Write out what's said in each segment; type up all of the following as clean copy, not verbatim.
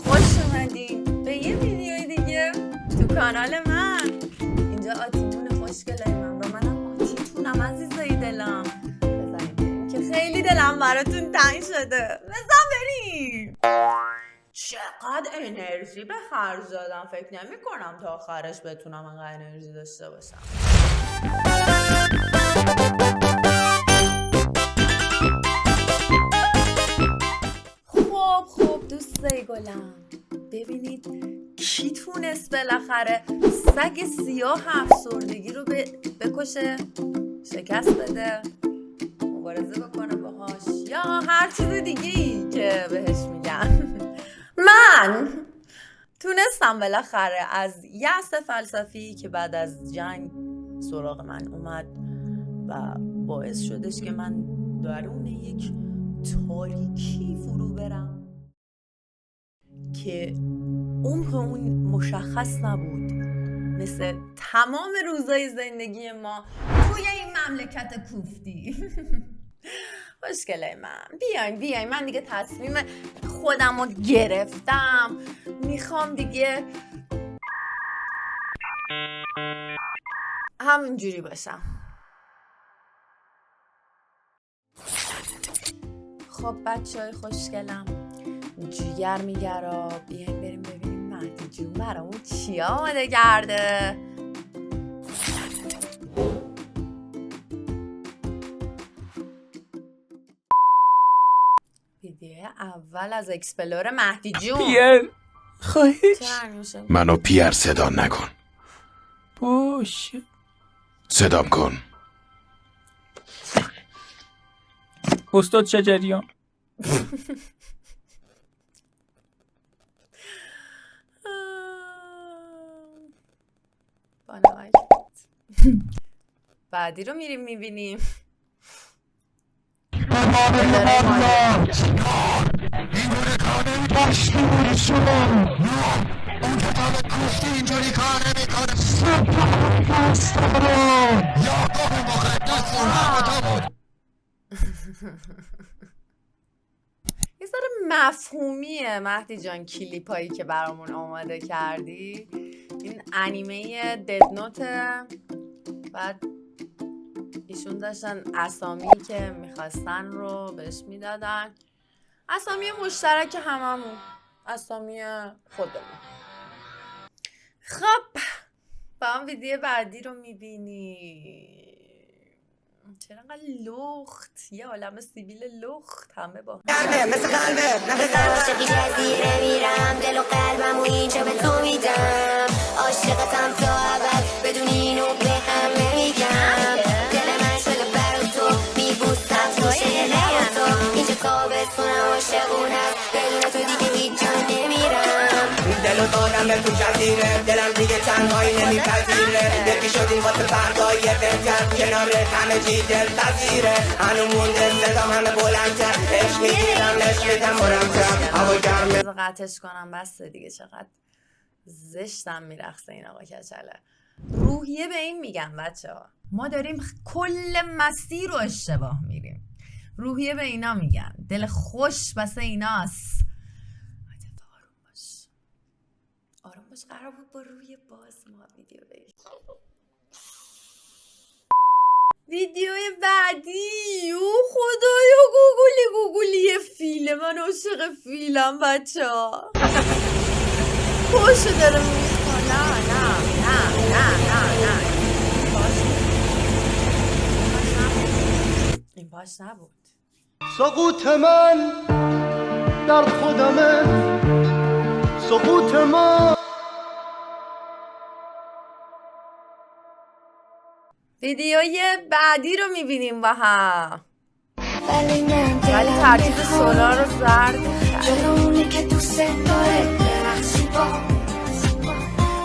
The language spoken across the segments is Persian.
خوش اومدین به یه ویدیوی دیگه تو کانال من. اینجا آتیمون خوشگلای من و منم آتیتونم عزیزای دلم. بزنید که خیلی دلم براتون تنگ شده. بزن بریم. چقدر انرژی به خرج دادم، فکر نمی کنم تا آخرش بتونم انقدر انرژی داشته باشم. خب دوستای گلم، ببینید کی تونست بالاخره سگ سیاه افسردگی رو بکشه، شکست بده، مبارزه بکنه باهاش یا هر چیز دیگه‌ای که بهش میگن. من تونستم بالاخره از یأس فلسفی که بعد از جنگ سراغ من اومد و باعث شدش که من درون یک تاریکی فرو برم که عمق اون مشخص نبود، مثل تمام روزای زندگی ما توی این مملکت کوفتی. خوشگلای من، بیاین من دیگه تصمیم خودم رو گرفتم، میخوام دیگه همینجوری باشم. خب بچه‌های خوشگلم، جیگر میگرا، بیاین بریم ببینیم مهدی جون برامون چی آماده کرده. ویدیو اول از اکسپلور مهدی جون. پیر خواهش منو پیر صدا نکن. باشه صدام کن. استاد شجریان. بعدی رو میریم میبینیم. یه ذره مفهومیه مهدی جان کلیپایی که برامون آماده کردی. این انیمه دد نوته، بعد ایشون داشتن اسامی که میخواستن رو بهش میدادن، اسامی مشترک هممون، اسامی خودمون. خب با هم ویدیو بعدی رو میبینی. چرا انقدر لخت، یه عالم سیبیل لخت همه با قلبه مثل قلبه عاشقی جزیره میرم، دل و قلبم و اینجا به تو میدم، عاشقتم تا اول بدون اینو به همه میگم، دل من شده برا تو میبوسم توشه لبا تو، اینجا تابستونم عاشقونم، بدون تو دیگه هیچ جا نمیرم، دل و دادم به تو جزیره، دلم دیگه تنهایی نمیپذیره، یکی شدیم واسه فردای بهتر، کنار همه چی دلپذیره، هنو مونده صدام همه بلندتر، عشق میگیرم عشق میدم مرمتر، هوا گرمه. قطعش کنم بسته دیگه، چقدر زشتم میرخصه این آقا کچله. روحیه به این میگم بچه ها، ما داریم کل مسیر رو اشتباه میریم. روحیه به اینا میگن، دل خوش بسه ایناست. آروم باش، قرار بود با روی باز ما ویدیو بگیم. ویدیوی بعدی، او خدایا گوگلی فیله، من عاشق فیلم بچه ها. پاشو داره میخواه. نه این باش نبود. سقوط من در خودمه، سقوط ما. ویدیوی بعدی رو میبینیم با هم، ولی ترتیب سولا رو زرد جلوونه که دوست داره برقصی با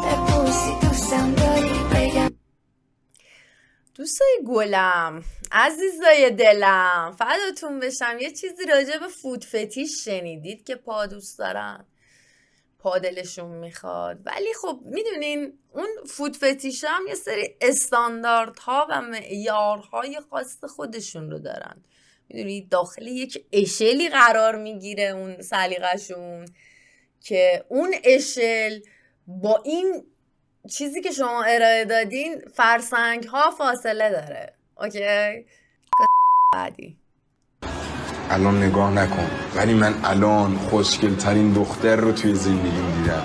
بپوسی دوستم داری بگم. دوستای گلم، عزیزای دلم، فداتون بشم، یه چیزی راجع به فود فتیش شنیدید که پا دوست دارن، پا دلشون میخواد، ولی خب میدونین اون فود فتیش هم یه سری استانداردها و معیارهای خاص خودشون رو دارن. میدونی داخل یک اشلی قرار میگیره اون سلیقه‌شون که اون اشل با این چیزی که شما ارائه دادین فرسنگ ها فاصله داره. اوکی؟ بعدی الان نگاه نکن، ولی من الان خوشگل ترین دختر رو توی زندگیم دیدم.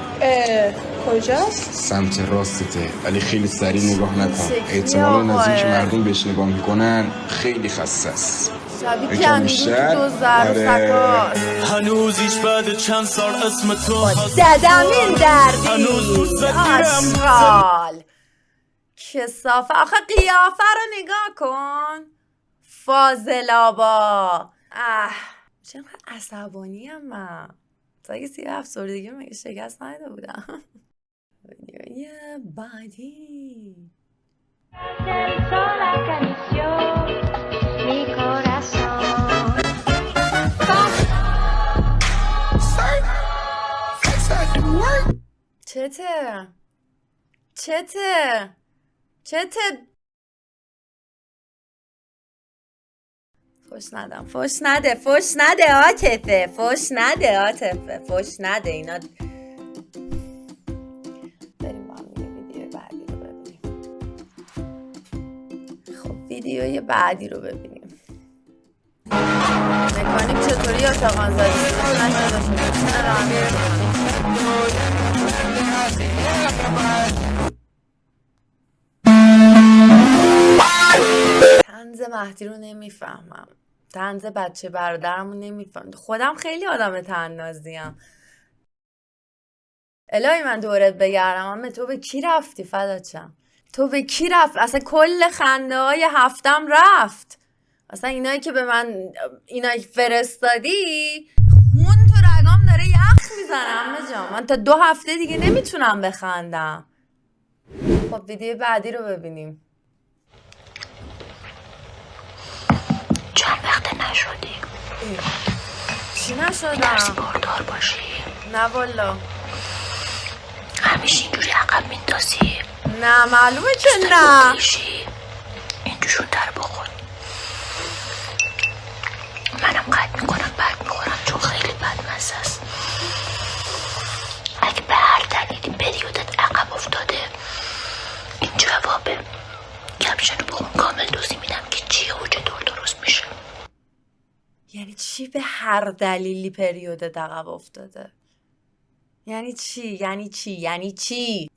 کجاست؟ سمت راستته، ولی خیلی سریع نگاه نکن. احتمال از اینکه مردم بهش نگاه میکنن خیلی خسته است. شبیه کمیدون تو زرسکاست. هنوزیش بعد چند سال اسم تو ددم این دردی آشغال کسافه. آخه قیافه رو نگاه کن فاضلابا. چقدر عصبانیم من. سگ 3 افسردگی مگه شکست نداده بودم. ویدیوی بعدی چته فوش نده عاطفه فوش نده اینا. بریم با هم ویدیوی بعدی رو ببینیم. خب ویدیوی بعدی رو ببینیم. مکانیک چطوری اتاقان زدی؟ طنز مهدی رو نمیفهمم. طنز بچه برادرمو نمیفهمم. خودم خیلی آدم طنازیم. الهی من دورت بگردم. اما تو به کی رفتی فدات شم؟ تو به کی رفت؟ اصلا کل خنده های هفتم رفت. اصلا اینایی که به من اینایی فرستادی خون تو رگام داره یخ میزنه عمه جان. من تا 2 هفته دیگه نمیتونم بخندم. خب ویدیو بعدی رو ببینیم. چند وقت نشدی؟ چی نشدم؟ درسی باردار باشی؟ نه والا. همیشه اینجوری عقب میندازی؟ نه معلومه که نه. این جوشون در بخور. منم قطع میکنم بعد میخورم چون خیلی بدمزه است. اگه به هر دلیلی پریودت عقب افتاده این جوابه. کپشن رو با اون کامل دوزی میدم که چیه و چطور درست میشه. یعنی چی به هر دلیلی پریودت عقب افتاده؟ یعنی چی؟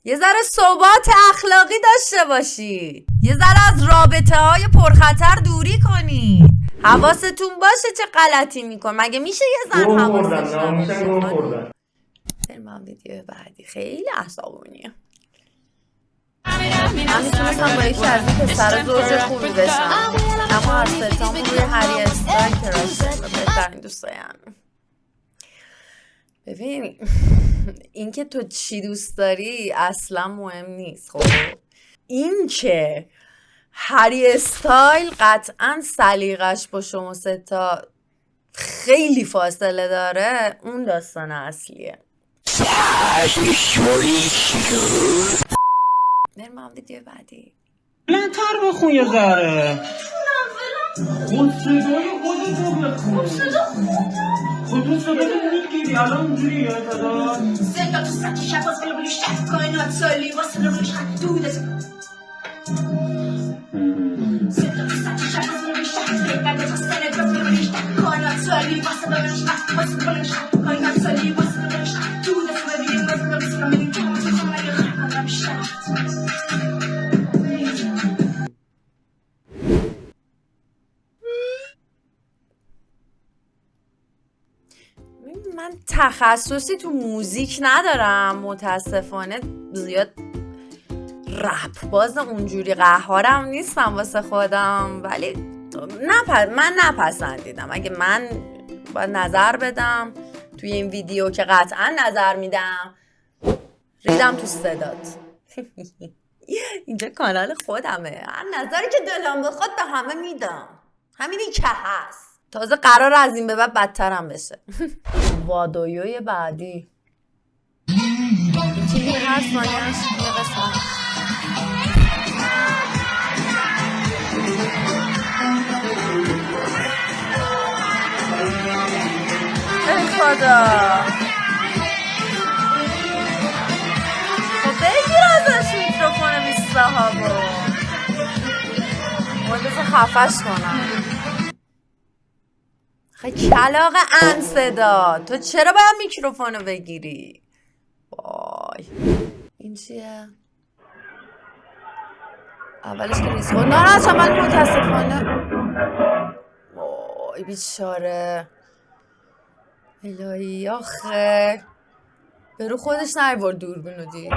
یه ذره ثبات اخلاقی داشته باشی. یه ذره از رابطه های پرخطر دوری کنی. حواستون باشه چه غلطی میکن. مگه میشه یه زن حواسش نباشه؟ بریم ویدیو بعدی. خیلی عصبانیه. من میتونستم با یکی از این پسر زوج خوبی بشم، اما هر ستام روی هری استایل کراشه و بهترین دوستایم. ببین این که تو چی دوست داری اصلا مهم نیست. خب این که هری استایل قطعا سلیقش با شما 3 خیلی فاصله داره، اون داستان اصلیه. بریم هم ویدیو بعدی. بلندتر بخون یه ذره. خود صدای خودتو بخون. خودتو صدای میگیری الان اونجوری یا صدا تو سطح شب باز بلو شد کائنات سالی واسه رو روش خط دوده صدا تو سطح شب باز بلو شد بگرده تا سنه باز بلو شد کائنات سالی واسه رو روش خط واسه بلو شد کائنات سالی واسه رو روش خط دوده تو ببینیم واسه رو روش خط میدیم که تو سمالی خط هم شد. من تخصصی تو موزیک ندارم متاسفانه. زیاد رپ باز اونجوری قهارم نیستم واسه خودم، ولی من نپسندیدم. اگه من باید نظر بدم توی این ویدیو که قطعا نظر میدم، ریدم تو صدات. اینجا کانال خودمه، هر نظری که دلم بخواد به همه میدم. همینی که هست. تازه قرار از این به بعد بدترم بشه. وادویوی بعدی چیزی هست مانیش یه قسمت ای خدا خفش کنم. خیلی کلاغ صدا، تو چرا باید میکروفونو بگیری؟ وای این چیه؟ اولش که ریسک ناراحت شدم ولی متاسفانه وای بیچاره الهی آخه به رو خودش نیورد دوربینو دید.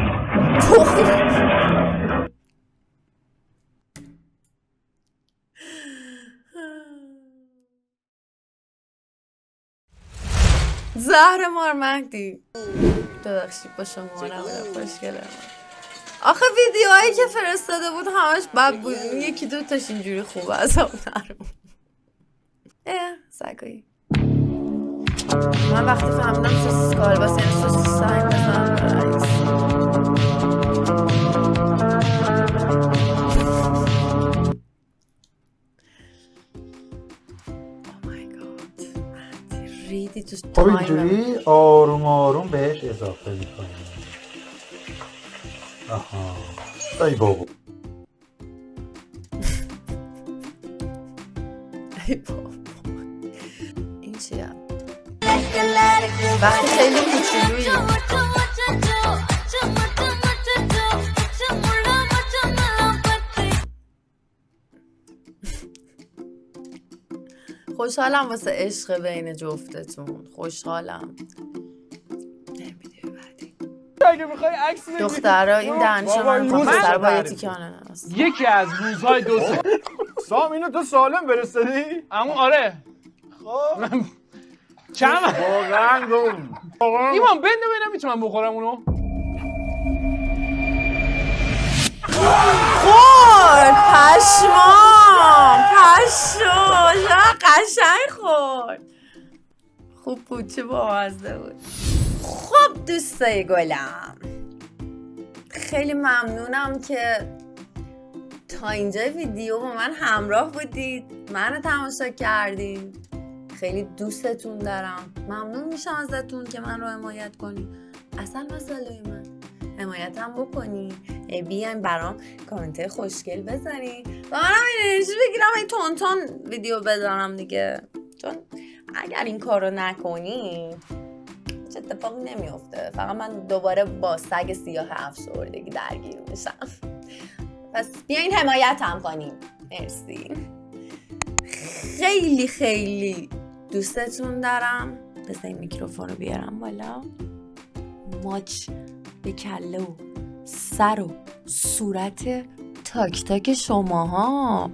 زهر مار مهدی ببخشید با شما نبودم خوشگله. آخه ویدیوهایی که فرستاده بود همش بد بود، یکی دو تاش اینجوری خوبه از آب نرم. سگایی من وقتی فهمیدم سوسیس کالباس یعنی سوسیس سنگ بزنم رئیس. ریدی تو خب اینجوری آروم آروم بهش اضافه میکنیم. آها ای بابا ای بابا این چیه؟ وقتی خیلی کوچولویی خوشحالم واسه عشق بین جفتتون. خوشحالم. اگه میخوای عکس بگیری دخترها این دهنشو من پسر با یه تیکه آناناس. یکی از روزهای سام اینو تو سالم فرستادی؟ اما آره خب چند واقعا ایمان بنده ببینم میتونم بخورم اونو. خورد پشمام قشنگ خورد. خوب بود چه بامزه بود. خب دوستای گلم خیلی ممنونم که تا اینجا ویدیو با من همراه بودید، منو تماشا کردید. خیلی دوستتون دارم. ممنون میشم ازتون که من رو حمایت کنید. اصلا مسئله من حمایتم بکنی، بیاین برام کامنت خوشگل بزنی و منم انرژی بگیرم این تون ویدیو بذارم دیگه. چون اگر این کارو نکنی چه اتفاقی نمیفته، فقط من دوباره با سگ سیاه افسردگی درگیر میشم. پس بیاین حمایتم کنین. مرسی. خیلی خیلی دوستتون دارم. بذار این میکروفون رو بیارم بالا. ماچ به کله و سر و صورت تاک تاک شماها.